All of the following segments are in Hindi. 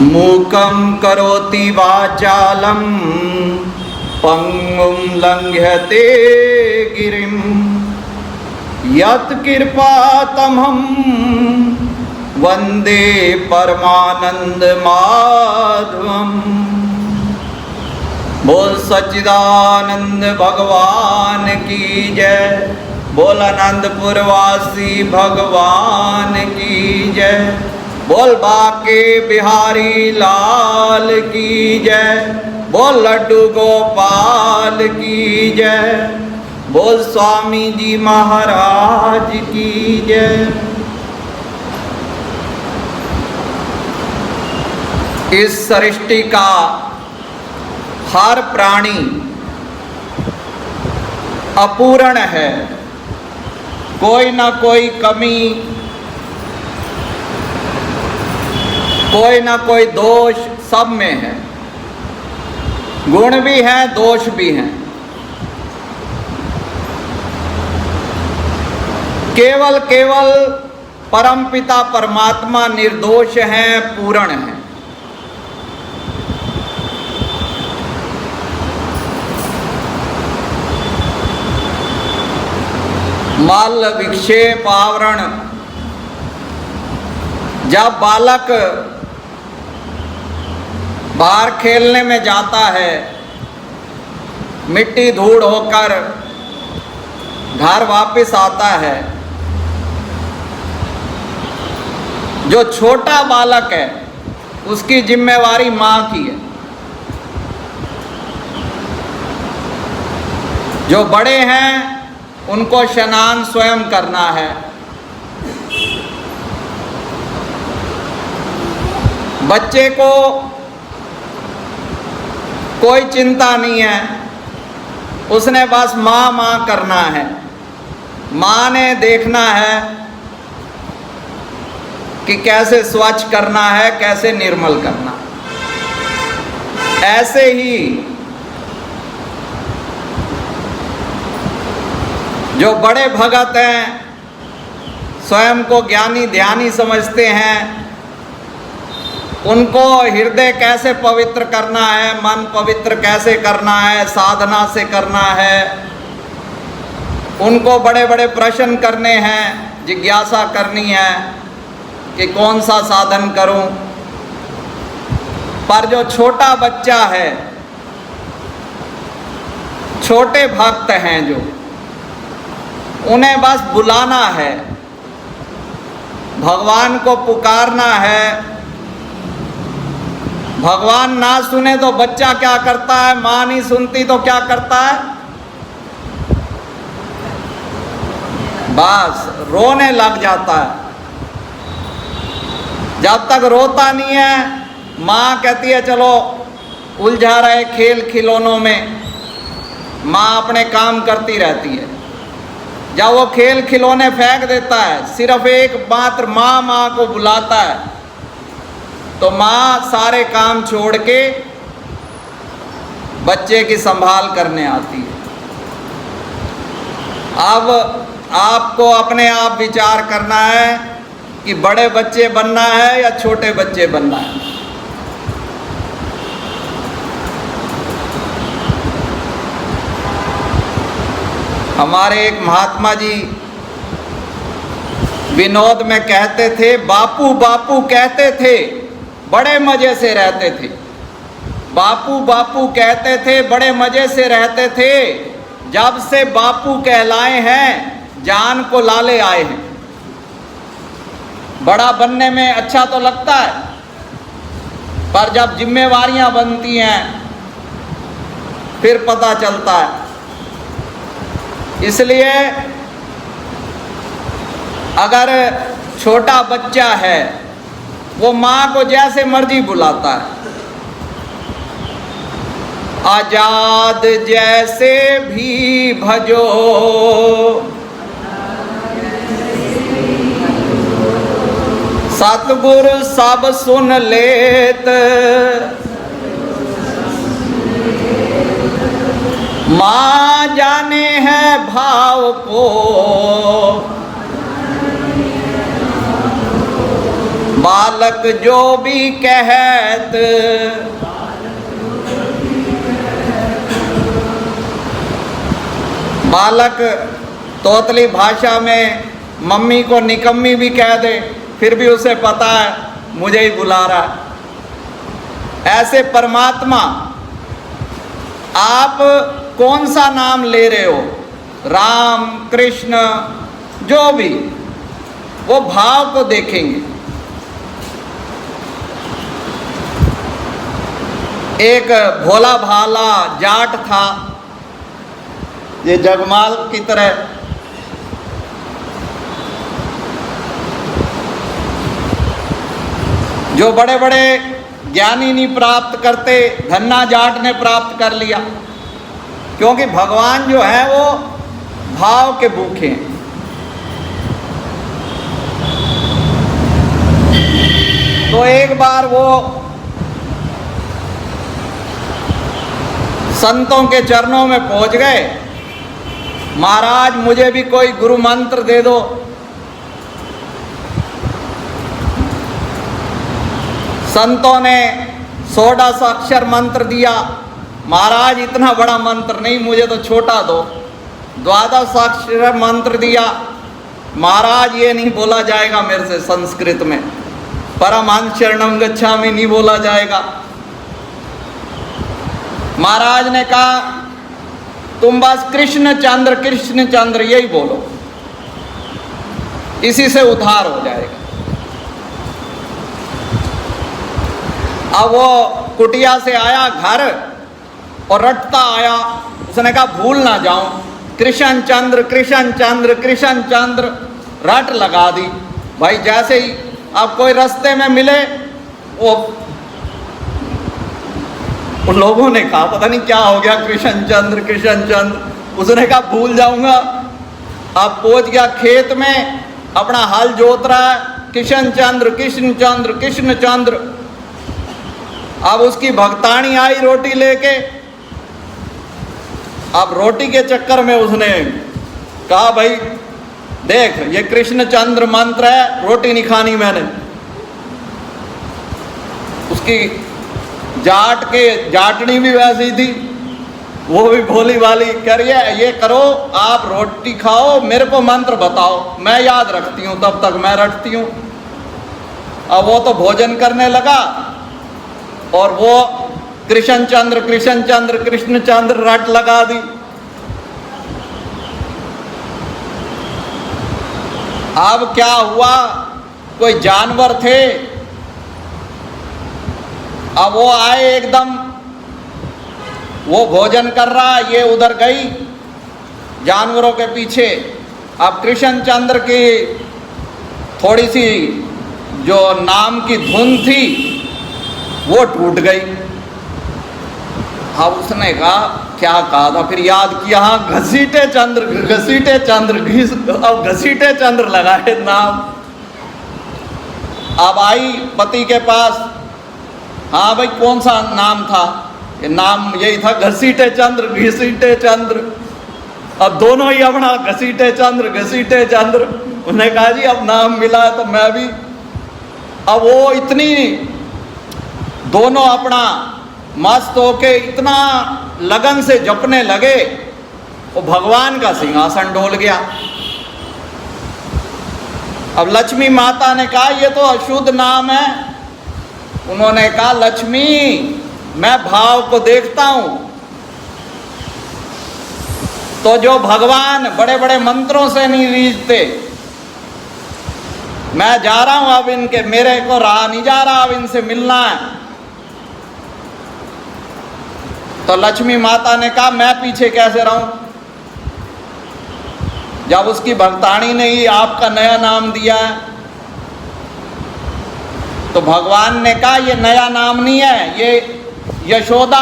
मूकं करोति वाचालं पंगुं लंघयते गिरिं यत्कृपातमहं वन्दे परमानंद माधवम्। बोल सच्चिदानंद भगवान की जय, बोल आनंदपुर वासी भगवान की जय, बोल बाके बिहारी लाल की जय, बोल लड्डू गोपाल की जय, बोल स्वामी जी महाराज की जय। इस सृष्टि का हर प्राणी अपूर्ण है, कोई ना कोई कमी, कोई ना कोई दोष सब में है। गुण भी हैं, दोष भी हैं। केवल परमपिता परमात्मा निर्दोष हैं, पूर्ण हैं। मल विक्षेप आवरण, जब बालक बाहर खेलने में जाता है, मिट्टी धूड़ होकर घर वापस आता है, जो छोटा बालक है उसकी जिम्मेवारी माँ की है। जो बड़े हैं उनको स्नान स्वयं करना है। बच्चे को कोई चिंता नहीं है, उसने बस माँ माँ करना है। माँ ने देखना है कि कैसे स्वच्छ करना है, कैसे निर्मल करना। ऐसे ही जो बड़े भगत हैं, स्वयं को ज्ञानी ध्यानी समझते हैं, उनको हृदय कैसे पवित्र करना है, मन पवित्र कैसे करना है, साधना से करना है, उनको बड़े बड़े प्रश्न करने हैं, जिज्ञासा करनी है कि कौन सा साधन करूं। पर जो छोटा बच्चा है, छोटे भक्त हैं, जो उन्हें बस बुलाना है, भगवान को पुकारना है। भगवान ना सुने तो बच्चा क्या करता है, माँ नहीं सुनती तो क्या करता है, बस रोने लग जाता है। जब तक रोता नहीं है, माँ कहती है चलो उलझा रहे खेल खिलौनों में, माँ अपने काम करती रहती है। जब वो खेल खिलौने फेंक देता है, सिर्फ एक मात्र माँ माँ को बुलाता है, तो माँ सारे काम छोड़ के बच्चे की संभाल करने आती है। अब आपको अपने आप विचार करना है कि बड़े बच्चे बनना है या छोटे बच्चे बनना है। हमारे एक महात्मा जी विनोद में कहते थे, बापू बापू कहते थे, बड़े मजे से रहते थे। बापू बापू कहते थे, बड़े मजे से रहते थे। जब से बापू कहलाए हैं, जान को लाले आए हैं। बड़ा बनने में अच्छा तो लगता है, पर जब जिम्मेवारियां बनती हैं फिर पता चलता है। इसलिए अगर छोटा बच्चा है, वो माँ को जैसे मर्जी बुलाता है, आजाद जैसे भी भजो, सतगुरु सब सुन लेत, माँ जाने है भाव को, बालक जो भी कहत, बालक तोतली भाषा में मम्मी को निकम्मी भी कह दे, फिर भी उसे पता है मुझे ही बुला रहा है। ऐसे परमात्मा आप कौन सा नाम ले रहे हो, राम कृष्ण जो भी, वो भाव को देखेंगे। एक भोला भाला जाट था, ये जगमाल की तरह, जो बड़े बड़े ज्ञानी नहीं प्राप्त करते, धन्ना जाट ने प्राप्त कर लिया, क्योंकि भगवान जो है वो भाव के भूखे हैं। तो एक बार वो संतों के चरणों में पहुंच गए, महाराज मुझे भी कोई गुरु मंत्र दे दो। संतों ने 16 अक्षर मंत्र दिया। महाराज इतना बड़ा मंत्र नहीं, मुझे तो छोटा दो। 12 अक्षर मंत्र दिया। महाराज ये नहीं बोला जाएगा मेरे से संस्कृत में, परमहंस शरणम गच्छामि नहीं बोला जाएगा। महाराज ने कहा तुम बस कृष्ण चंद्र यही बोलो, इसी से उद्धार हो जाएगा। अब वो कुटिया से आया घर और रटता आया, उसने कहा भूल ना जाऊं, कृष्ण चंद्र कृष्ण चंद्र कृष्ण चंद्र रट लगा दी। भाई जैसे ही अब कोई रास्ते में मिले, वो उन लोगों ने कहा पता नहीं क्या हो गया, कृष्ण चंद्र। उसने कहा भूल जाऊंगा। अब पहुंच गया खेत में, अपना हल जोत रहा है, कृष्ण चंद्र। अब उसकी भक्तानी आई रोटी लेके। अब रोटी के चक्कर में उसने कहा भाई देख ये कृष्ण चंद्र मंत्र है, रोटी नहीं खानी मैंने। उसकी जाटनी भी वैसी थी, वो भी भोली वाली, कह रही है ये करो आप रोटी खाओ, मेरे को मंत्र बताओ, मैं याद रखती हूँ, तब तक मैं रटती हूँ। अब वो तो भोजन करने लगा और वो कृष्ण चंद्र रट लगा दी। अब क्या हुआ, कोई जानवर थे, अब वो आए एकदम, वो भोजन कर रहा, ये उधर गई जानवरों के पीछे। अब कृष्ण चंद्र की थोड़ी सी जो नाम की धुन थी वो टूट गई। अब उसने कहा क्या कहा था, फिर याद किया, हाँ घसीटे चंद्र, अब घसीटे चंद्र लगाए नाम। अब आई पति के पास, हाँ भाई कौन सा नाम था, ये नाम यही था घसीटे चंद्र। अब दोनों ही अपना घसीटे चंद्र। उन्होंने कहा जी अब नाम मिला तो मैं भी। अब वो इतनी दोनों अपना मस्त होके इतना लगन से जपने लगे, वो भगवान का सिंहासन डोल गया। अब लक्ष्मी माता ने कहा ये तो अशुद्ध नाम है। उन्होंने कहा लक्ष्मी मैं भाव को देखता हूं, तो जो भगवान बड़े बड़े मंत्रों से नहीं रीझते, मैं जा रहा हूं अब इनके, मेरे को रहा नहीं जा रहा, अब इनसे मिलना है। तो लक्ष्मी माता ने कहा मैं पीछे कैसे रहूं। जब उसकी भक्तानी ने ही आपका नया नाम दिया है, तो भगवान ने कहा ये नया नाम नहीं है, ये यशोदा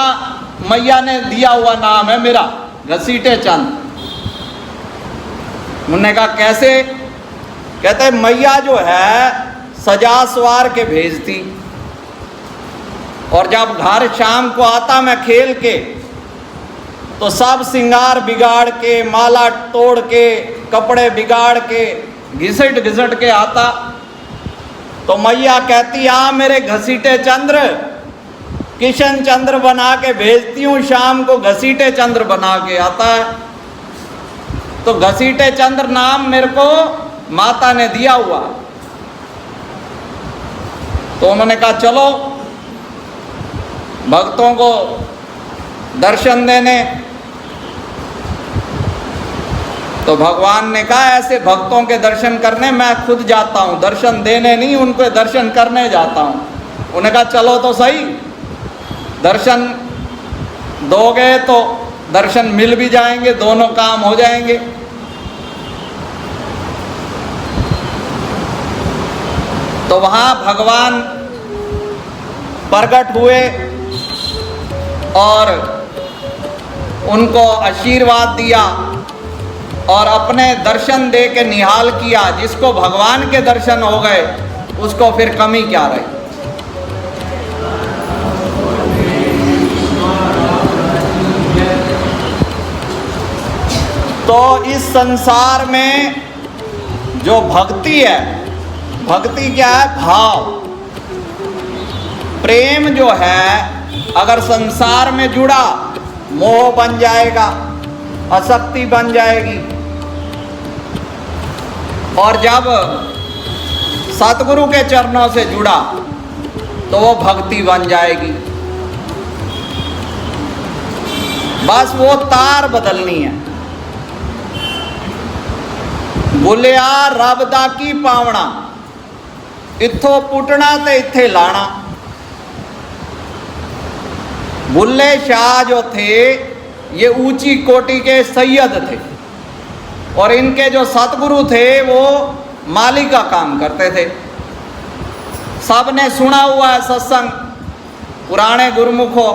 मैया ने दिया हुआ नाम है मेरा, घसीटे चंद। उन्होंने कहा कैसे? कहते मैया जो है सजा सवार के भेजती, और जब घर शाम को आता मैं खेल के, तो सब सिंगार बिगाड़ के, माला तोड़ के, कपड़े बिगाड़ के, घिसट के आता। तो मैया कहती आ मेरे घसीटे चंद्र, किशन चंद्र बना के भेजती हूँ, शाम को घसीटे चंद्र बना के आता है। तो घसीटे चंद्र नाम मेरे को माता ने दिया हुआ। तो उन्होंने कहा चलो भक्तों को दर्शन देने। तो भगवान ने कहा ऐसे भक्तों के दर्शन करने मैं खुद जाता हूँ, दर्शन देने नहीं, उनको दर्शन करने जाता हूँ। उन्होंने कहा चलो तो सही, दर्शन दोगे तो दर्शन मिल भी जाएंगे, दोनों काम हो जाएंगे। तो वहाँ भगवान प्रकट हुए और उनको आशीर्वाद दिया और अपने दर्शन दे के निहाल किया। जिसको भगवान के दर्शन हो गए उसको फिर कमी क्या रही। तो इस संसार में जो भक्ति है, भक्ति क्या है? भाव, प्रेम जो है अगर संसार में जुड़ा मोह बन जाएगा, आसक्ति बन जाएगी। और जब सतगुरु के चरणों से जुड़ा तो वो भक्ति बन जाएगी। बस वो तार बदलनी है। बोलिया रब दा की पावना, इत्थों पुटना ते इत्थे लाना। बुल्ले शाह जो थे ये ऊंची कोटि के सैयद थे और इनके जो सतगुरु थे वो माली का काम करते थे। सबने सुना हुआ है सत्संग, पुराने गुरुमुखों।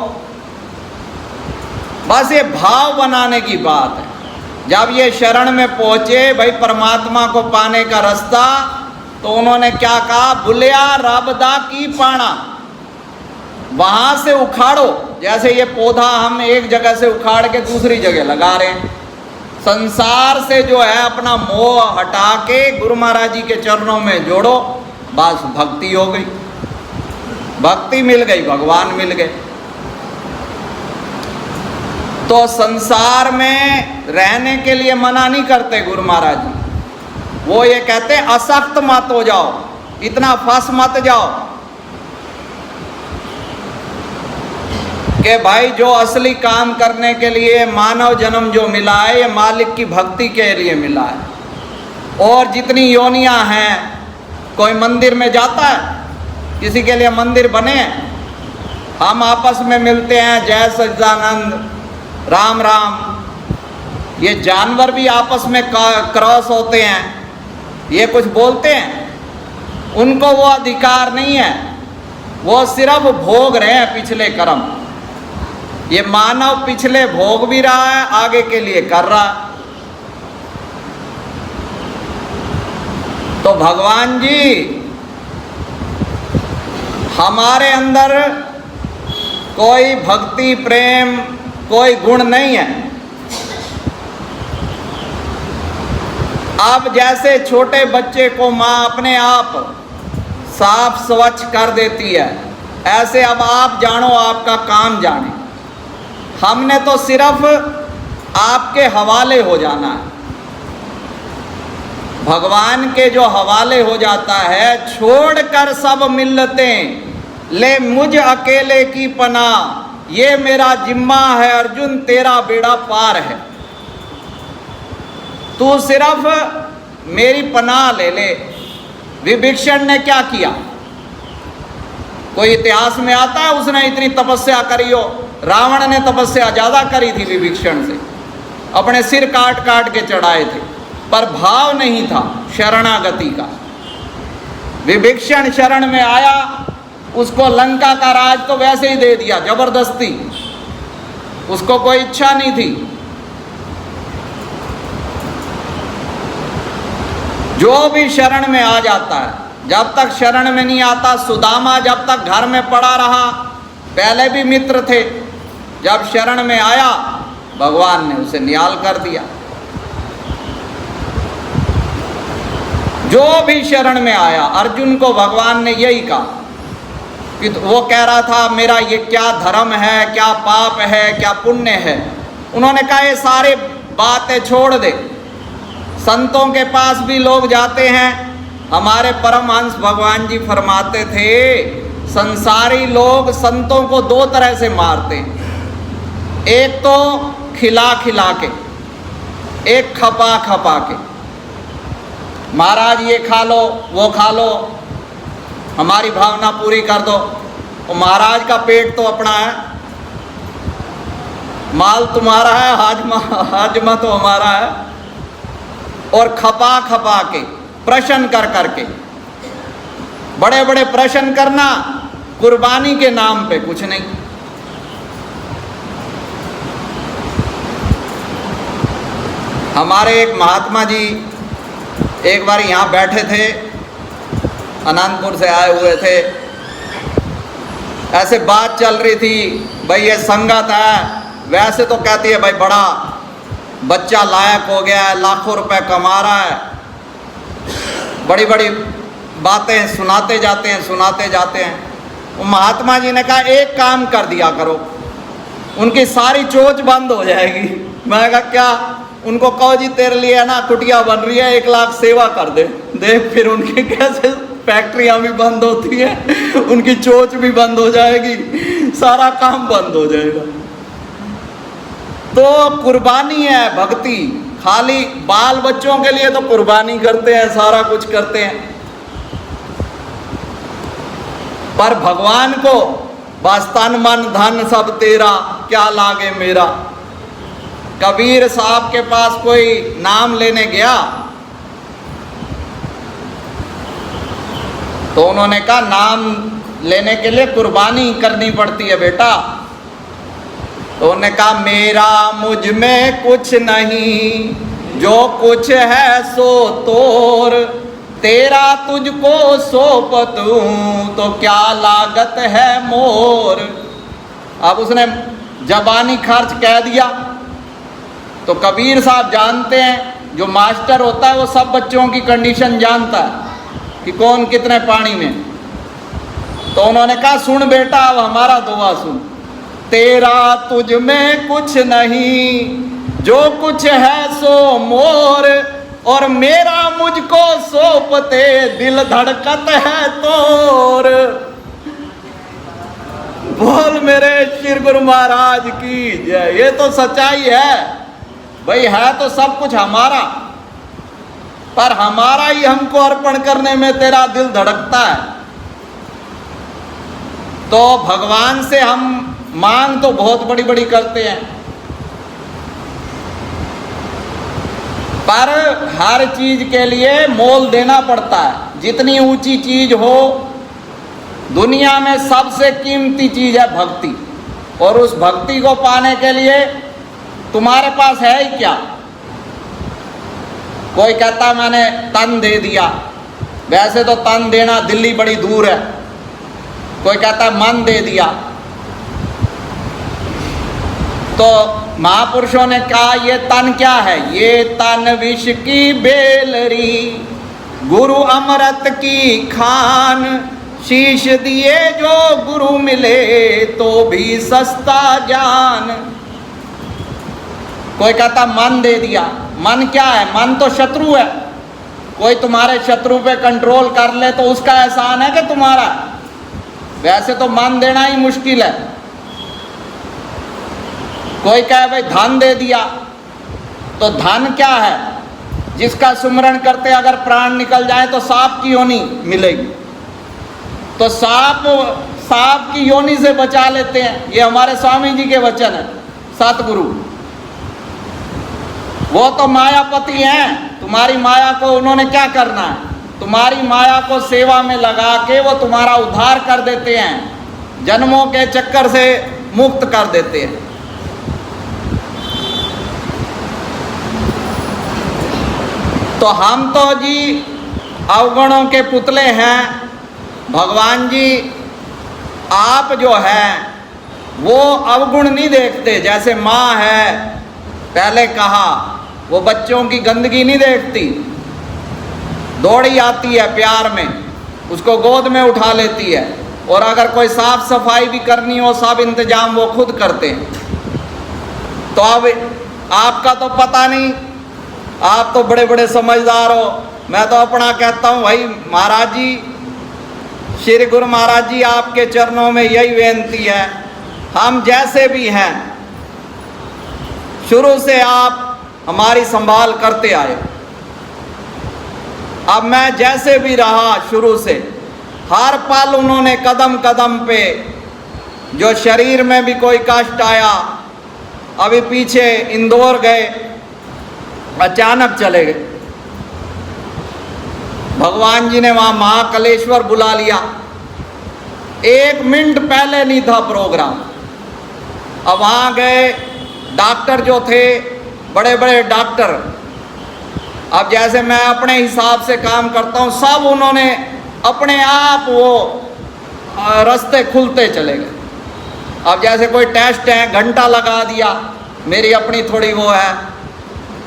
बस ये भाव बनाने की बात है। जब ये शरण में पहुंचे भाई परमात्मा को पाने का रास्ता, तो उन्होंने क्या कहा? बुलिया रब दा की पाना। वहां से उखाड़ो, जैसे ये पौधा हम एक जगह से उखाड़ के दूसरी जगह लगा रहे हैं। संसार से जो है अपना मोह हटा के गुरु महाराज जी के चरणों में जोड़ो, बस भक्ति हो गई, भक्ति मिल गई, भगवान मिल गए। तो संसार में रहने के लिए मना नहीं करते गुरु महाराज जी। वो ये कहते असक्त मत हो जाओ, इतना फंस मत जाओ कि भाई जो असली काम करने के लिए मानव जन्म जो मिला है ये मालिक की भक्ति के लिए मिला है। और जितनी योनियां हैं, कोई मंदिर में जाता है, किसी के लिए मंदिर बने, हम आपस में मिलते हैं जय सच्चिदानंद, राम राम। ये जानवर भी आपस में क्रॉस होते हैं, ये कुछ बोलते हैं, उनको वो अधिकार नहीं है, वो सिर्फ भोग रहे हैं पिछले कर्म। ये मानव पिछले भोग भी रहा है, आगे के लिए कर रहा है। तो भगवान जी हमारे अंदर कोई भक्ति प्रेम कोई गुण नहीं है। अब जैसे छोटे बच्चे को माँ अपने आप साफ स्वच्छ कर देती है, ऐसे अब आप जानो, आपका काम जाने। हमने तो सिर्फ आपके हवाले हो जाना है। भगवान के जो हवाले हो जाता है, छोड़कर सब मिलतें ले मुझ अकेले की पनाह, ये मेरा जिम्मा है अर्जुन, तेरा बेड़ा पार है। तू सिर्फ मेरी पनाह ले ले। विभीषण ने क्या किया? कोई इतिहास में आता है उसने इतनी तपस्या करी हो? रावण ने तपस्या ज्यादा करी थी विभीषण से, अपने सिर काट काट के चढ़ाए थे, पर भाव नहीं था शरणागति का। विभीषण शरण में आया, उसको लंका का राज तो वैसे ही दे दिया जबरदस्ती, उसको कोई इच्छा नहीं थी। जो भी शरण में आ जाता है, जब तक शरण में नहीं आता, सुदामा जब तक घर में पड़ा रहा, पहले भी मित्र थे, जब शरण में आया भगवान ने उसे निहाल कर दिया। जो भी शरण में आया, अर्जुन को भगवान ने यही कहा कि वो कह रहा था मेरा ये क्या धर्म है, क्या पाप है, क्या पुण्य है। उन्होंने कहा ये सारे बातें छोड़ दे। संतों के पास भी लोग जाते हैं। हमारे परमहंस भगवान जी फरमाते थे संसारी लोग संतों को दो तरह से मारते हैं, एक तो खिला खिला के, एक खपा खपा के। महाराज ये खा लो, वो खा लो, हमारी भावना पूरी कर दो। और महाराज का पेट तो अपना है, माल तुम्हारा है, हाजमा तो हमारा है। और खपा खपा के, प्रश्न कर करके, बड़े बड़े प्रश्न करना कुर्बानी के नाम पे, कुछ नहीं। हमारे एक महात्मा जी एक बार यहाँ बैठे थे, अनंतपुर से आए हुए थे। ऐसे बात चल रही थी, भाई ये संगत है, वैसे तो कहती है भाई बड़ा बच्चा लायक हो गया है, लाखों रुपए कमा रहा है, बड़ी बड़ी बातें सुनाते जाते हैं। वो महात्मा जी ने कहा एक काम कर दिया करो, उनकी सारी चोच बंद हो जाएगी। मैं कहा क्या? उनको कहो जी तेरे लिए है ना कुटिया बन रही है, 1 लाख सेवा कर दे, देख फिर उनकी कैसे फैक्ट्रियां भी बंद होती हैं, उनकी चोच भी बंद हो जाएगी, सारा काम बंद हो जाएगा। तो कुर्बानी है भक्ति। खाली बाल बच्चों के लिए तो कुर्बानी करते हैं, सारा कुछ करते हैं, पर भगवान को बस तन मन धन सब तेरा, क्या लागे मेरा। कबीर साहब के पास कोई नाम लेने गया तो उन्होंने कहा नाम लेने के लिए कुर्बानी करनी पड़ती है बेटा। तो उन्होंने कहा मेरा मुझ में कुछ नहीं, जो कुछ है सो तोर, तेरा तुझको सौंप दूं तो क्या लागत है मोर। अब उसने जबानी खर्च कह दिया। तो कबीर साहब जानते हैं, जो मास्टर होता है वो सब बच्चों की कंडीशन जानता है कि कौन कितने पानी में। तो उन्होंने कहा सुन बेटा अब हमारा दुआ सुन, तेरा तुझ में कुछ नहीं, जो कुछ है सो मोर, और मेरा मुझको सौंपते दिल धड़कत है तोर। बोल मेरे श्री गुरु महाराज की जय। ये तो सच्चाई है भाई, है तो सब कुछ हमारा, पर हमारा ही हमको अर्पण करने में तेरा दिल धड़कता है। तो भगवान से हम मांग तो बहुत बड़ी बड़ी करते हैं, पर हर चीज के लिए मोल देना पड़ता है। जितनी ऊंची चीज हो, दुनिया में सबसे कीमती चीज है भक्ति, और उस भक्ति को पाने के लिए तुम्हारे पास है ही क्या। कोई कहता मैंने तन दे दिया, वैसे तो तन देना दिल्ली बड़ी दूर है। कोई कहता मन दे दिया। तो महापुरुषों ने कहा ये तन क्या है? ये तन विष की बेलरी, गुरु अमृत की खान, शीश दिए जो गुरु मिले तो भी सस्ता जान। कोई कहता मन दे दिया। मन क्या है? मन तो शत्रु है। कोई तुम्हारे शत्रु पे कंट्रोल कर ले तो उसका एहसान है कि तुम्हारा? वैसे तो मन देना ही मुश्किल है। कोई कहे भाई धन दे दिया, तो धन क्या है? जिसका सुमरण करते अगर प्राण निकल जाए तो सांप की योनि मिलेगी। तो सांप की योनि से बचा लेते हैं। ये हमारे स्वामी जी के वचन है, सतगुरु। वो तो मायापति हैं। तुम्हारी माया को उन्होंने क्या करना है? तुम्हारी माया को सेवा में लगा के वो तुम्हारा उद्धार कर देते हैं, जन्मों के चक्कर से मुक्त कर देते हैं। तो हम तो जी अवगुणों के पुतले हैं। भगवान जी आप जो है वो अवगुण नहीं देखते। जैसे माँ है, पहले कहा, वो बच्चों की गंदगी नहीं देखती। दौड़ी आती है प्यार में, उसको गोद में उठा लेती है, और अगर कोई साफ सफाई भी करनी हो सब इंतजाम वो खुद करते हैं। तो अब आपका तो पता नहीं, आप तो बड़े बड़े समझदार हो। मैं तो अपना कहता हूँ भाई महाराज जी, श्री गुरु महाराज जी आपके चरणों में यही बेनती है, हम जैसे भी हैं शुरू से आप हमारी संभाल करते आए। अब मैं जैसे भी रहा शुरू से, हर पल उन्होंने कदम कदम पे, जो शरीर में भी कोई कष्ट आया, अभी पीछे इंदौर गए, अचानक चले गए, भगवान जी ने वहाँ महाकालेश्वर बुला लिया, 1 मिनट पहले नहीं था प्रोग्राम। अब वहाँ गए, डॉक्टर जो थे बड़े बड़े डॉक्टर, अब जैसे मैं अपने हिसाब से काम करता हूँ, सब उन्होंने अपने आप वो रास्ते खुलते चले गए। अब जैसे कोई टेस्ट है, घंटा लगा दिया, मेरी अपनी थोड़ी वो है,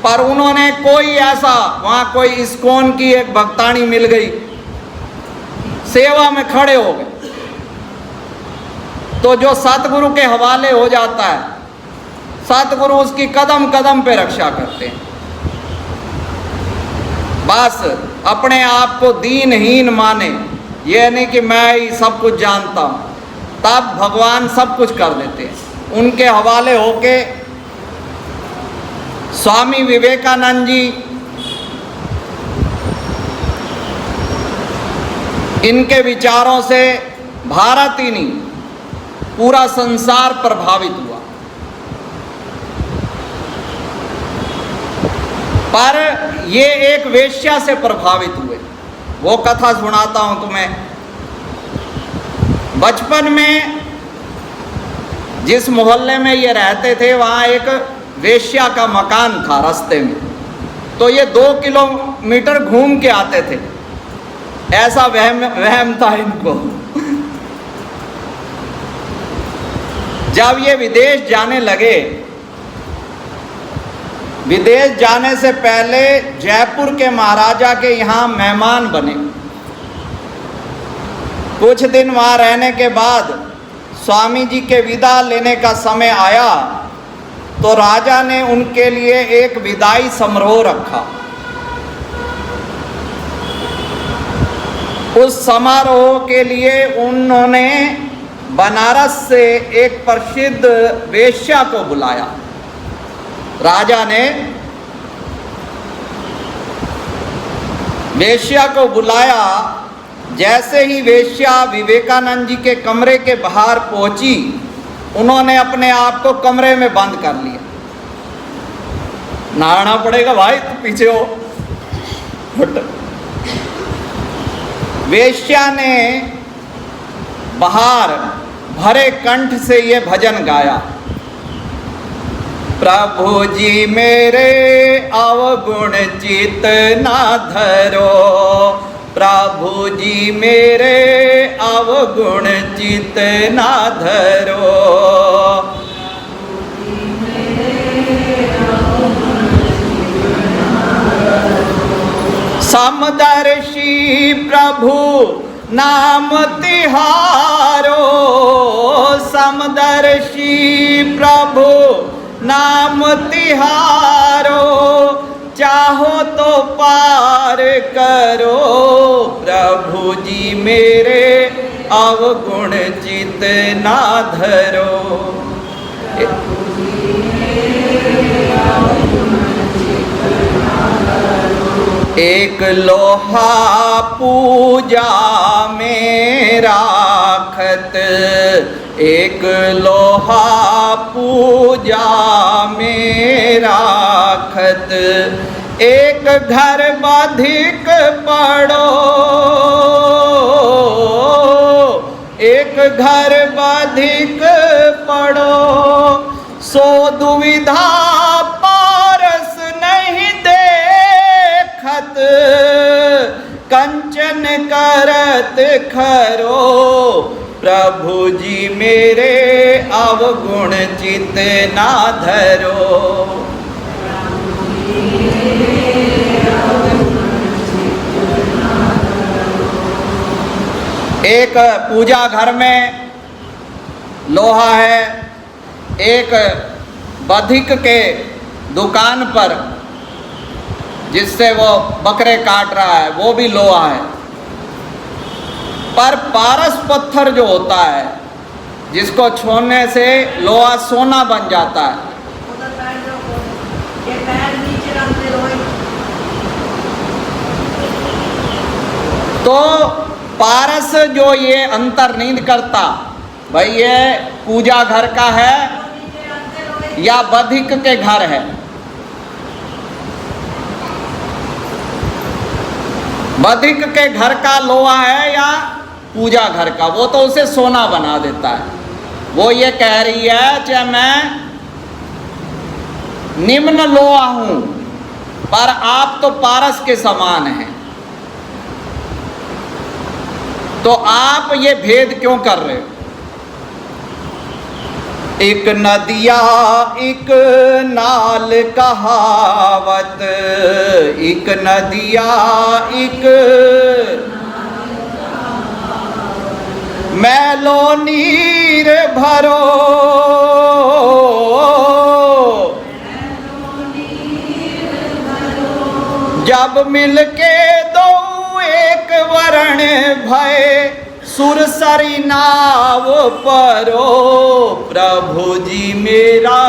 पर उन्होंने कोई ऐसा, वहाँ कोई इस्कॉन की एक भक्तानी मिल गई, सेवा में खड़े हो गए। तो जो सतगुरु के हवाले हो जाता है, सतगुरु उसकी कदम कदम पे रक्षा करते हैं। बस अपने आप को दीनहीन माने, ये नहीं कि मैं ही सब कुछ जानता हूँ, तब भगवान सब कुछ कर देते हैं। उनके हवाले होके स्वामी विवेकानंद जी, इनके विचारों से भारत ही नहीं पूरा संसार प्रभावित हुआ। पर ये एक वेश्या से प्रभावित हुए। वो कथा सुनाता हूं तुम्हें। बचपन में जिस मोहल्ले में ये रहते थे, वहाँ एक वेश्या का मकान था रास्ते में, तो ये 2 किलोमीटर घूम के आते थे, ऐसा वहम था इनको। जब ये विदेश जाने लगे, विदेश जाने से पहले जयपुर के महाराजा के यहाँ मेहमान बने। कुछ दिन वहाँ रहने के बाद स्वामी जी के विदा लेने का समय आया, तो राजा ने उनके लिए एक विदाई समारोह रखा। उस समारोह के लिए उन्होंने बनारस से एक प्रसिद्ध वेश्या को बुलाया। राजा ने वेश्या को बुलाया। जैसे ही वेश्या विवेकानंद जी के कमरे के बाहर पहुंची, उन्होंने अपने आप को कमरे में बंद कर लिया। नहाना पड़ेगा भाई, तू पीछे हो। वेश्या ने बाहर भरे कंठ से ये भजन गाया, प्रभु जी मेरे अवगुण चित ना धरो, प्रभु जी मेरे अवगुण चित ना धरो। समदर्शी प्रभु नाम तिहारो, समदर्शी प्रभु नाम तिहारो, चाहो तो पार करो, प्रभु जी मेरे अवगुण चित ना धरो। एक लोहा पूजा में राखत, एक लोहा पूजा में राखत, एक घर बाधिक पड़ो, एक घर बाधिक पड़ो, सो दुविधा पारस नहीं देखत, कंचन करत खरो, प्रभु जी मेरे अवगुण चित ना धरो। एक पूजा घर में लोहा है, एक बधिक के दुकान पर जिससे वो बकरे काट रहा है वो भी लोहा है। पर पारस पत्थर जो होता है जिसको छूने से लोहा सोना बन जाता है, तो पारस जो ये अंतर नहीं करता भाई ये पूजा घर का है या बधिक के घर है। बधिक के घर का लोहा है या पूजा घर का, वो तो उसे सोना बना देता है। वो ये कह रही है कि मैं निम्न लोहा हूं पर आप तो पारस के समान हैं, तो आप ये भेद क्यों कर रहे हो? एक नदिया एक नाल कहावत, एक नदिया एक मैलो नीर भरो, जब मिलके दो एक वरण भय सुरसरी नाव परो, प्रभु जी मेरा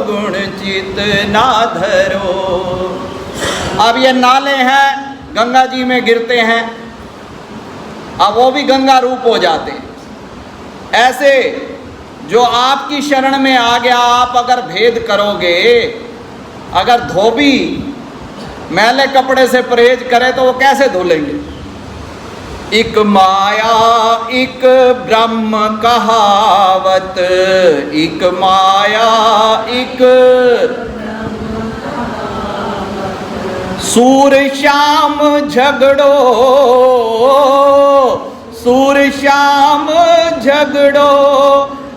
गुण चित ना धरो। अब ये नाले हैं गंगा जी में गिरते हैं, अब वो भी गंगा रूप हो जाते। ऐसे जो आपकी शरण में आ गया, आप अगर भेद करोगे, अगर धोबी मैले कपड़े से परहेज करे तो वो कैसे धुलेंगे? एक माया एक ब्रह्म कहावत, एक माया एक सूर श्याम झगड़ो, सूर श्याम झगड़ो,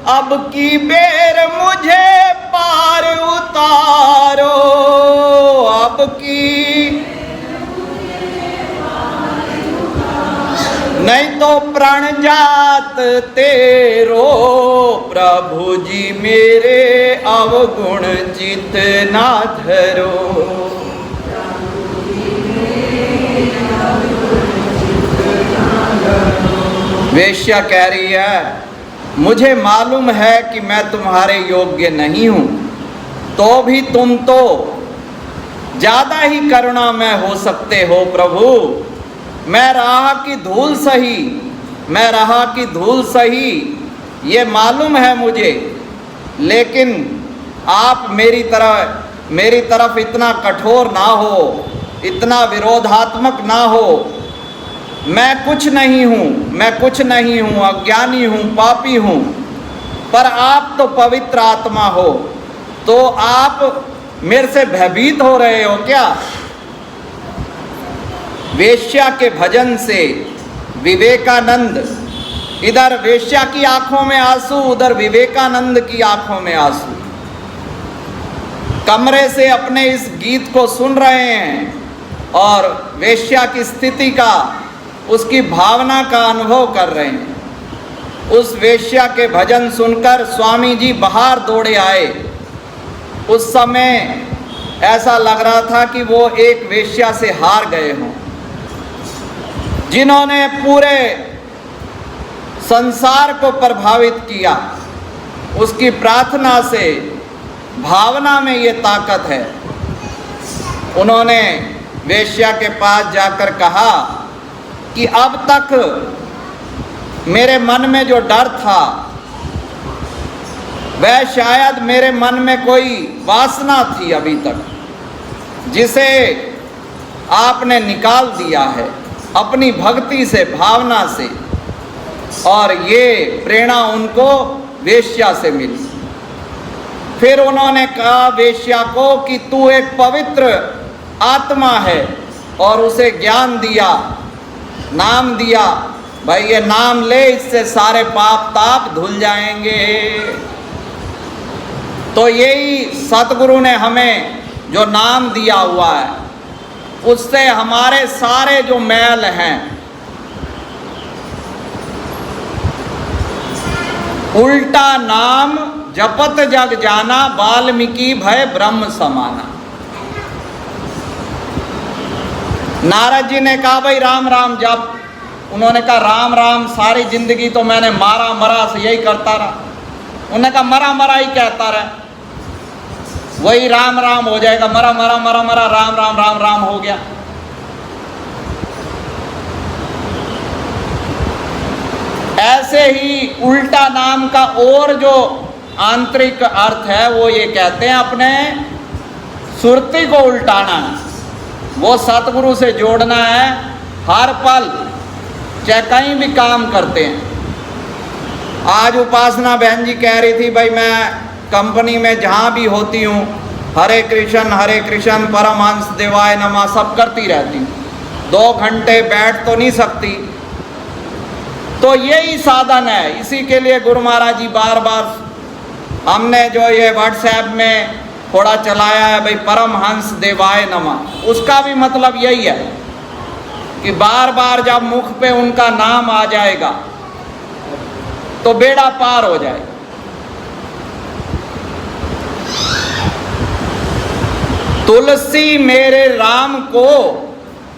अब की बेर मुझे पार उतारो, अब की नहीं तो प्राण जात तेरो, प्रभु जी मेरे अवगुण चित ना धरो। वेश्या कह रही है मुझे मालूम है कि मैं तुम्हारे योग्य नहीं हूं, तो भी तुम तो ज्यादा ही करुणामय हो सकते हो प्रभु। मैं राह की धूल सही, मैं राह की धूल सही, ये मालूम है मुझे, लेकिन आप मेरी तरफ इतना कठोर ना हो, इतना विरोधात्मक ना हो। मैं कुछ नहीं हूँ, मैं कुछ नहीं हूँ, अज्ञानी हूँ, पापी हूँ, पर आप तो पवित्र आत्मा हो, तो आप मेरे से भयभीत हो रहे हो क्या? वेश्या के भजन से विवेकानंद, इधर वेश्या की आंखों में आंसू, उधर विवेकानंद की आंखों में आंसू, कमरे से अपने इस गीत को सुन रहे हैं और वेश्या की स्थिति का, उसकी भावना का अनुभव कर रहे हैं। उस वेश्या के भजन सुनकर स्वामी जी बाहर दौड़े आए। उस समय ऐसा लग रहा था कि वो एक वेश्या से हार गए हों, जिन्होंने पूरे संसार को प्रभावित किया। उसकी प्रार्थना से, भावना में ये ताकत है। उन्होंने वेश्या के पास जाकर कहा कि अब तक मेरे मन में जो डर था, वह शायद मेरे मन में कोई वासना थी अभी तक, जिसे आपने निकाल दिया है अपनी भक्ति से, भावना से, और ये प्रेरणा उनको वेश्या से मिली। फिर उन्होंने कहा वेश्या को कि तू एक पवित्र आत्मा है, और उसे ज्ञान दिया, नाम दिया, भाई ये नाम ले, इससे सारे पाप ताप धुल जाएंगे। तो यही सतगुरु ने हमें जो नाम दिया हुआ है, उससे हमारे सारे जो मैल हैं उल्टा नाम जपत जग जाना, वाल्मीकि भय ब्रह्म समाना। नारद जी ने कहा भाई राम राम जप। उन्होंने कहा राम राम सारी जिंदगी तो मैंने मारा मरा से यही करता रहा। उन्होंने कहा मरा मरा ही कहता रहा, वही राम राम हो जाएगा। मरा मरा मरा मरा राम राम राम राम हो गया। ऐसे ही उल्टा नाम का और जो आंतरिक अर्थ है वो ये कहते हैं अपने सुरती को उल्टाना, वो सतगुरु से जोड़ना है हर पल, चाहे कहीं भी काम करते हैं। आज उपासना बहन जी कह रही थी भाई मैं कंपनी में जहाँ भी होती हूँ हरे कृष्ण परमहंस देवाय नमः सब करती रहती हूँ, 2 घंटे बैठ तो नहीं सकती। तो यही साधन है, इसी के लिए गुरु महाराज जी बार बार हमने जो ये व्हाट्सएप में थोड़ा चलाया है भाई परमहंस देवाय नमः, उसका भी मतलब यही है कि बार बार जब मुख पे उनका नाम आ जाएगा तो बेड़ा पार हो जाएगा। तुलसी मेरे राम को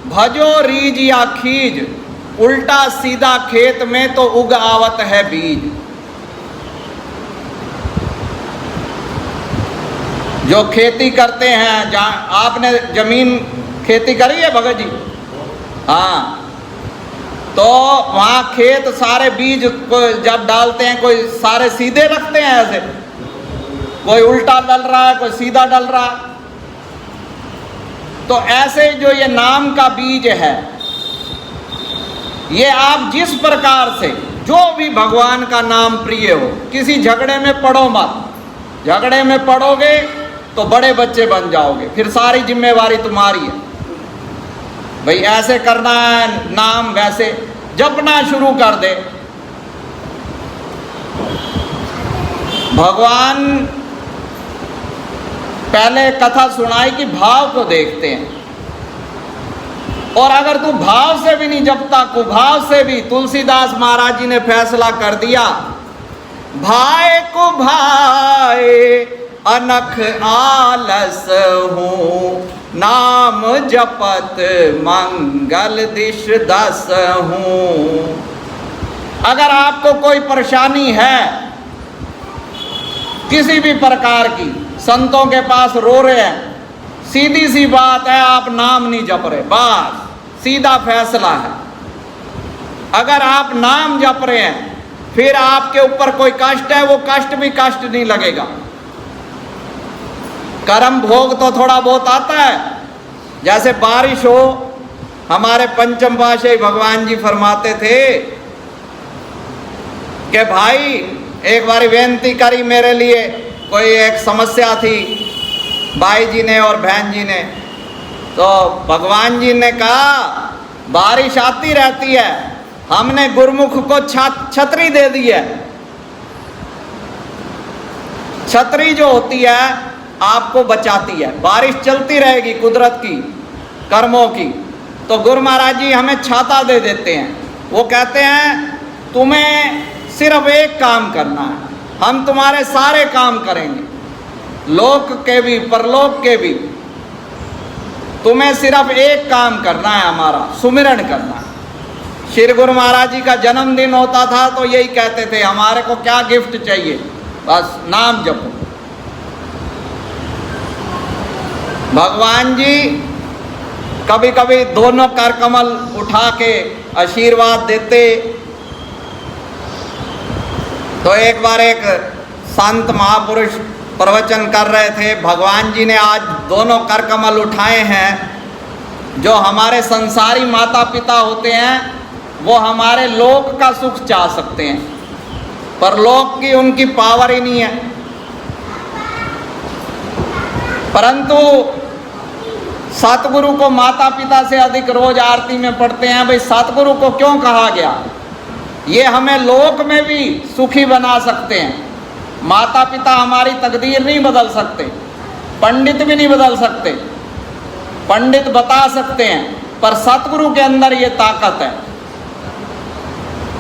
भजो रीज या खीज, उल्टा सीधा खेत में तो उग आवत है बीज। जो खेती करते हैं, जहाँ आपने जमीन खेती करी है भगत जी, हाँ, तो वहाँ खेत सारे बीज को जब डालते हैं कोई सारे सीधे रखते हैं ऐसे, कोई उल्टा डल रहा है कोई सीधा डल रहा है। तो ऐसे जो ये नाम का बीज है, ये आप जिस प्रकार से जो भी भगवान का नाम प्रिय हो, किसी झगड़े में पड़ो मत। झगड़े में पड़ोगे तो बड़े बच्चे बन जाओगे, फिर सारी जिम्मेवारी तुम्हारी है। भाई ऐसे करना है नाम, वैसे जपना शुरू कर दे। भगवान पहले कथा सुनाई कि भाव को देखते हैं, और अगर तू भाव से भी नहीं जपता, कुभाव से भी, तुलसीदास महाराज जी ने फैसला कर दिया, भाई को भाई अनख आलस हूँ, नाम जपत मंगल दिश दस हूँ। अगर आपको कोई परेशानी है किसी भी प्रकार की, संतों के पास रो रहे हैं, सीधी सी बात है आप नाम नहीं जप रहे, बस सीधा फैसला है। अगर आप नाम जप रहे हैं फिर आपके ऊपर कोई कष्ट है, वो कष्ट भी कष्ट नहीं लगेगा। कर्म भोग तो थोड़ा बहुत आता है, जैसे बारिश हो, हमारे पंचम पातशाही भगवान जी फरमाते थे कि भाई एक बार बेनती करी मेरे लिए, कोई एक समस्या थी भाई जी ने और बहन जी ने, तो भगवान जी ने कहा बारिश आती रहती है, हमने गुरुमुख को छतरी दे दी है। छतरी जो होती है आपको बचाती है, बारिश चलती रहेगी कुदरत की, कर्मों की, तो गुरु महाराज जी हमें छाता दे देते हैं। वो कहते हैं तुम्हें सिर्फ एक काम करना है, हम तुम्हारे सारे काम करेंगे, लोक के भी परलोक के भी। तुम्हें सिर्फ एक काम करना है, हमारा सुमिरन करना है। श्री गुरु महाराज जी का जन्मदिन होता था तो यही कहते थे हमारे को क्या गिफ्ट चाहिए, बस नाम जपो। भगवान जी कभी कभी दोनों कर कमल उठा के आशीर्वाद देते। तो एक बार एक संत महापुरुष प्रवचन कर रहे थे, भगवान जी ने आज दोनों कर कमल उठाए हैं। जो हमारे संसारी माता पिता होते हैं वो हमारे लोक का सुख चाह सकते हैं, पर लोक की उनकी पावर ही नहीं है। परंतु सतगुरु को माता पिता से अधिक रोज आरती में पढ़ते हैं। भाई सतगुरु को क्यों कहा गया? ये हमें लोक में भी सुखी बना सकते हैं। माता पिता हमारी तकदीर नहीं बदल सकते, पंडित भी नहीं बदल सकते। पंडित बता सकते हैं, पर सतगुरु के अंदर ये ताकत है।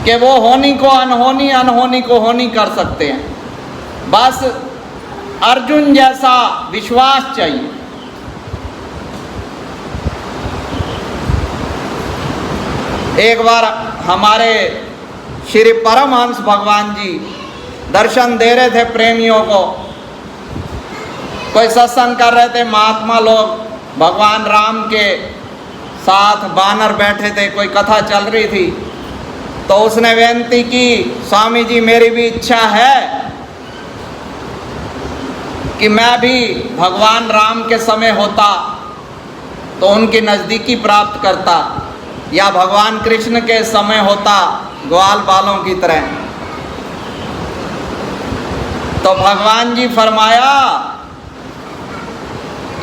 कि वो होनी को अनहोनी, अनहोनी को होनी कर सकते हैं। बस अर्जुन जैसा विश्वास चाहिए। एक बार हमारे श्री परमहंस भगवान जी दर्शन दे रहे थे प्रेमियों को। कोई सत्संग कर रहे थे महात्मा लोग, भगवान राम के साथ बानर बैठे थे, कोई कथा चल रही थी। तो उसने विनती की, स्वामी जी मेरी भी इच्छा है कि मैं भी भगवान राम के समय होता तो उनकी नज़दीकी प्राप्त करता, या भगवान कृष्ण के समय होता ग्वाल बालों की तरह। तो भगवान जी फरमाया,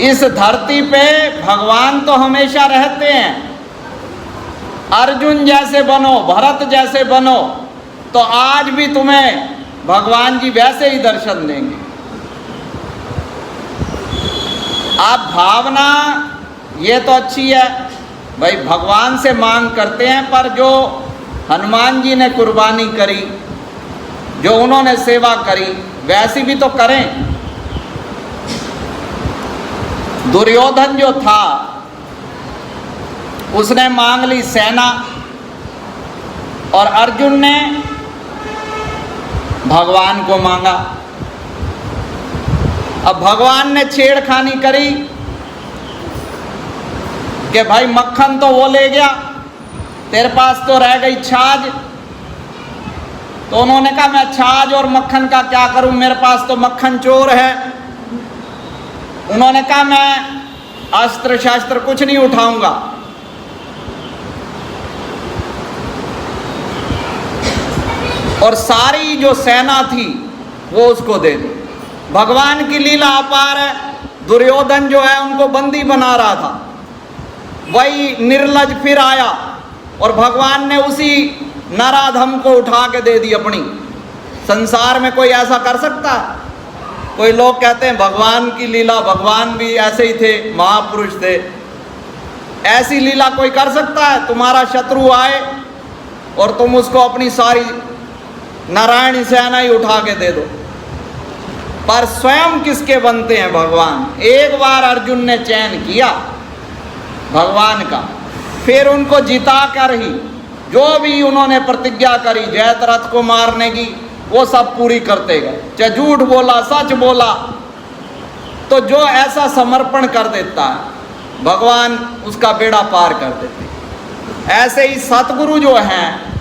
इस धरती पे भगवान तो हमेशा रहते हैं, अर्जुन जैसे बनो, भरत जैसे बनो, तो आज भी तुम्हें भगवान जी वैसे ही दर्शन देंगे। आप भावना ये तो अच्छी है भाई, भगवान से मांग करते हैं, पर जो हनुमान जी ने कुर्बानी करी, जो उन्होंने सेवा करी, वैसी भी तो करें। दुर्योधन जो था उसने मांग ली सेना, और अर्जुन ने भगवान को मांगा। अब भगवान ने छेड़खानी करी कि भाई मक्खन तो वो ले गया, तेरे पास तो रह गई छाछ। तो उन्होंने कहा मैं छाछ और मक्खन का क्या करूं, मेरे पास तो मक्खन चोर है। उन्होंने कहा मैं अस्त्र शस्त्र कुछ नहीं उठाऊंगा। और सारी जो सेना थी वो उसको दे दी। भगवान की लीला अपार है। दुर्योधन जो है उनको बंदी बना रहा था, वही निर्लज फिर आया और भगवान ने उसी नराधम को उठा के दे दी अपनी। संसार में कोई ऐसा कर सकता है? कोई लोग कहते हैं भगवान की लीला, भगवान भी ऐसे ही थे, महापुरुष थे। ऐसी लीला कोई कर सकता है? तुम्हारा शत्रु आए और तुम उसको अपनी सारी नारायणी सेना ही उठा के दे दो। पर स्वयं किसके बनते हैं? भगवान। एक बार अर्जुन ने चयन किया भगवान का, फिर उनको जिता कर ही जो भी उन्होंने प्रतिज्ञा करी जयद्रथ को मारने की, वो सब पूरी करते गए। चाहे झूठ बोला, सच बोला, तो जो ऐसा समर्पण कर देता है भगवान उसका बेड़ा पार कर देते। ऐसे ही सतगुरु जो हैं,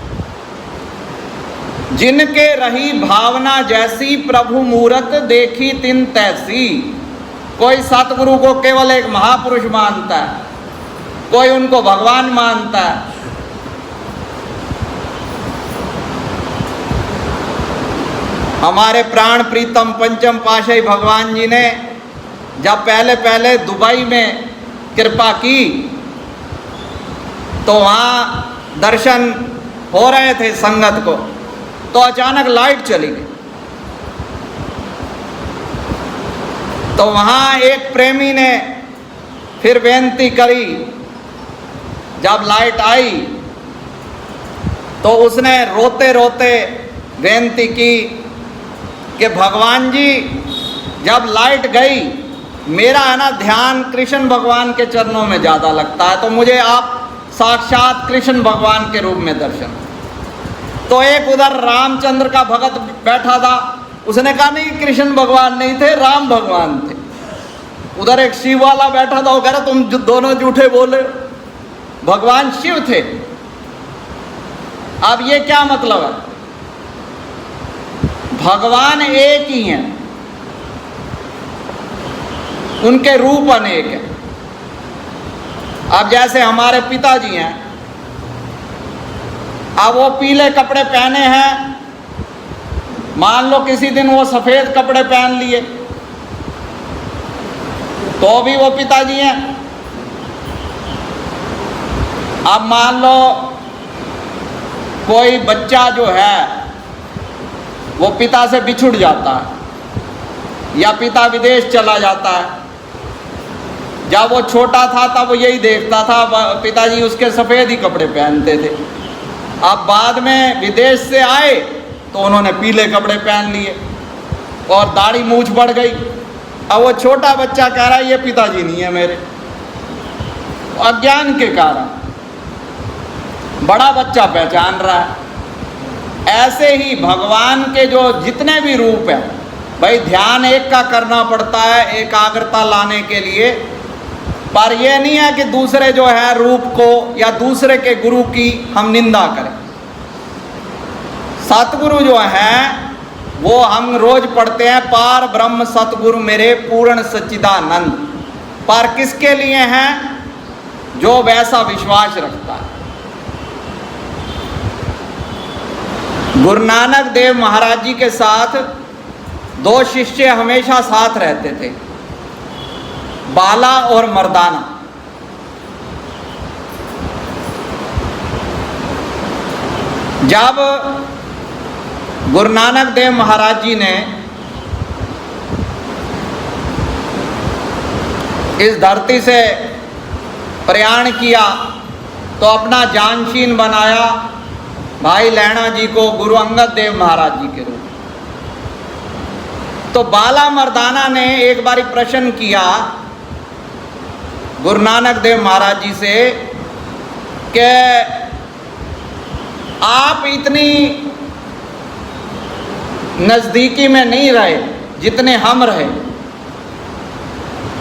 जिनके रही भावना जैसी प्रभु मूरत देखी तिन तैसी। कोई सतगुरु को केवल एक महापुरुष मानता है, कोई उनको भगवान मानता है। हमारे प्राण प्रीतम पंचम पाशाही भगवान जी ने जब पहले पहले दुबई में कृपा की, तो वहाँ दर्शन हो रहे थे संगत को, तो अचानक लाइट चली गई। तो वहाँ एक प्रेमी ने फिर बेनती करी। जब लाइट आई तो उसने रोते रोते बेनती की कि भगवान जी जब लाइट गई, मेरा है ना ध्यान कृष्ण भगवान के चरणों में ज़्यादा लगता है, तो मुझे आप साक्षात कृष्ण भगवान के रूप में दर्शन। तो एक उधर रामचंद्र का भगत बैठा था, उसने कहा नहीं कृष्ण भगवान नहीं थे, राम भगवान थे। उधर एक शिव वाला बैठा था, वो कह रहा तुम दोनों झूठे बोले, भगवान शिव थे। अब ये क्या मतलब है? भगवान एक ही हैं, उनके रूप अनेक हैं। अब जैसे हमारे पिताजी हैं, अब वो पीले कपड़े पहने हैं, मान लो किसी दिन वो सफ़ेद कपड़े पहन लिए, तो भी वो पिताजी हैं। अब मान लो कोई बच्चा जो है वो पिता से बिछुड़ जाता है, या पिता विदेश चला जाता है। जब वो छोटा था तब वो यही देखता था पिताजी उसके सफ़ेद ही कपड़े पहनते थे। अब बाद में विदेश से आए तो उन्होंने पीले कपड़े पहन लिए और दाढ़ी मूछ बढ़ गई। अब वो छोटा बच्चा कह रहा है ये पिताजी नहीं है मेरे, अज्ञान के कारण। बड़ा बच्चा पहचान रहा है। ऐसे ही भगवान के जो जितने भी रूप हैं, भाई ध्यान एक का करना पड़ता है एकाग्रता लाने के लिए, पर यह नहीं है कि दूसरे जो है रूप को या दूसरे के गुरु की हम निंदा करें। सतगुरु जो है वो हम रोज पढ़ते हैं, पार ब्रह्म सतगुरु मेरे पूर्ण सच्चिदानंद। पर किसके लिए हैं? जो वैसा विश्वास रखता है। गुरु नानक देव महाराज जी के साथ दो शिष्य हमेशा साथ रहते थे, बाला और मर्दाना। जब गुरु नानक देव महाराज जी ने इस धरती से प्रयाण किया तो अपना जानशीन बनाया भाई लैणा जी को गुरु अंगद देव महाराज जी के रूप। तो बाला मर्दाना ने एक बारी प्रश्न किया गुरु नानक देव महाराज जी से कि आप इतनी नज़दीकी में नहीं रहे जितने हम रहे,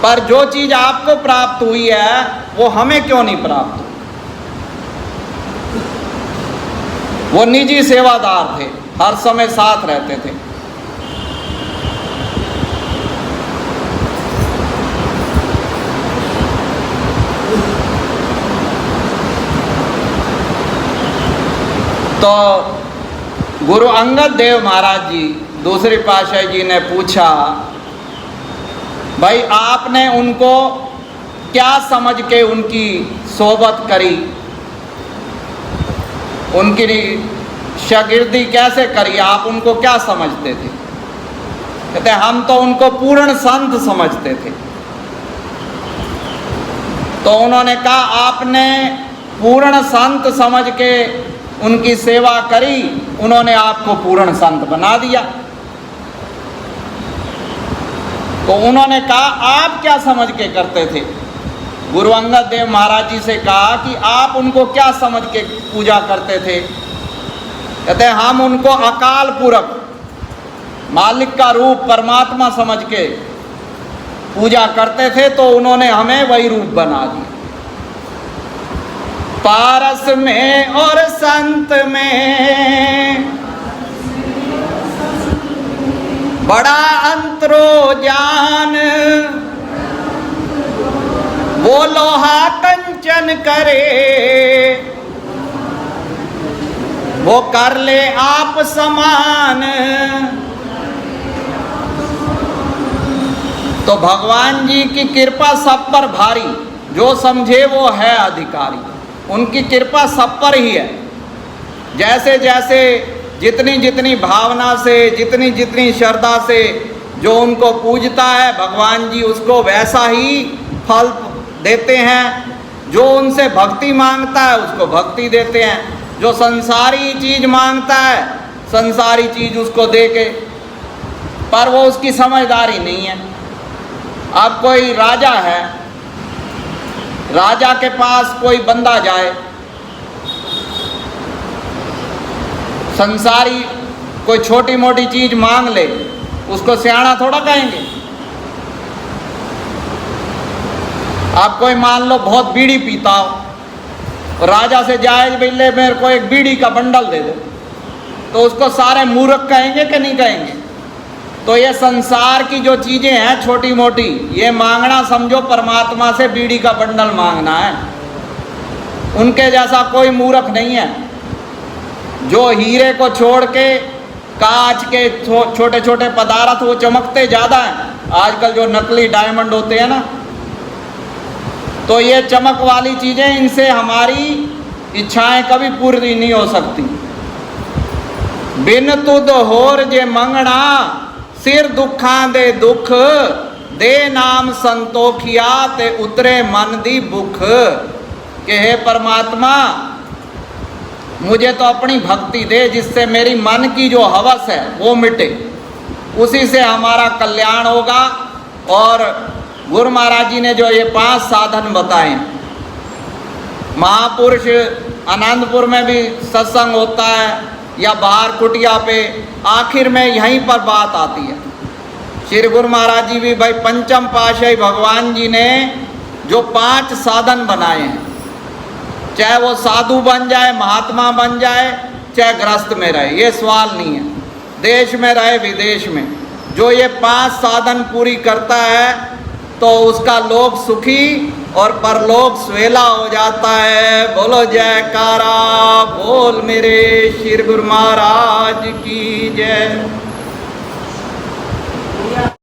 पर जो चीज़ आपको प्राप्त हुई है वो हमें क्यों नहीं प्राप्त हुई? वो निजी सेवादार थे, हर समय साथ रहते थे। तो गुरु अंगद देव महाराज जी दूसरे पातशाही जी ने पूछा, भाई आपने उनको क्या समझ के उनकी सोबत करी, उनकी शागिर्दी कैसे करी, आप उनको क्या समझते थे? कहते हम तो उनको पूर्ण संत समझते थे। तो उन्होंने कहा आपने पूर्ण संत समझ के उनकी सेवा करी, उन्होंने आपको पूर्ण संत बना दिया। तो उन्होंने कहा आप क्या समझ के करते थे? गुरु अंगद देव महाराज जी से कहा कि आप उनको क्या समझ के पूजा करते थे? कहते हम उनको अकाल पुरख मालिक का रूप परमात्मा समझ के पूजा करते थे, तो उन्होंने हमें वही रूप बना दिया। पारस में और संत में बड़ा अंतरो जान, वो लोहा कंचन करे, वो कर ले आप समान। तो भगवान जी की कृपा सब पर भारी, जो समझे वो है अधिकारी। उनकी कृपा सब पर ही है। जैसे जैसे जितनी जितनी भावना से, जितनी जितनी श्रद्धा से जो उनको पूजता है, भगवान जी उसको वैसा ही फल देते हैं। जो उनसे भक्ति मांगता है उसको भक्ति देते हैं। जो संसारी चीज़ मांगता है, संसारी चीज़ उसको दे के, पर वो उसकी समझदारी नहीं है। अब कोई राजा है, राजा के पास कोई बंदा जाए, संसारी कोई छोटी मोटी चीज मांग ले, उसको सियाना थोड़ा कहेंगे। आप कोई मान लो बहुत बीड़ी पीता हो, राजा से जाए बिल्ले मेरे को एक बीड़ी का बंडल दे दो, तो उसको सारे मूर्ख कहेंगे कि नहीं कहेंगे? तो ये संसार की जो चीज़ें हैं छोटी मोटी, ये मांगना समझो परमात्मा से बीड़ी का बंडल मांगना है। उनके जैसा कोई मूर्ख नहीं है। जो हीरे को छोड़ के कांच के छोटे छोटे पदार्थ वो चमकते ज़्यादा हैं। आजकल जो नकली डायमंड होते हैं ना, तो ये चमक वाली चीज़ें, इनसे हमारी इच्छाएं कभी पूरी नहीं हो सकती। बिन तुद होर जे मंगना, सिर दुखां दे दुख, दे नाम संतोखिया ते उतरे मन दी भुख। के हे परमात्मा, मुझे तो अपनी भक्ति दे जिससे मेरी मन की जो हवस है वो मिटे, उसी से हमारा कल्याण होगा। और गुरु महाराज जी ने जो ये 5 साधन बताए, महापुरुष आनंदपुर में भी सत्संग होता है या बाहर कुटिया पे, आखिर में यहीं पर बात आती है। श्री गुरु महाराज जी भी भाई पंचम पातशाही भगवान जी ने जो 5 साधन बनाए हैं, चाहे वो साधु बन जाए, महात्मा बन जाए, चाहे गृहस्थ में रहे, ये सवाल नहीं है, देश में रहे विदेश में, जो ये 5 साधन पूरी करता है तो उसका लोक सुखी और परलोक स्वेला हो जाता है। बोलो जयकारा बोल मेरे श्री गुरु महाराज की जय।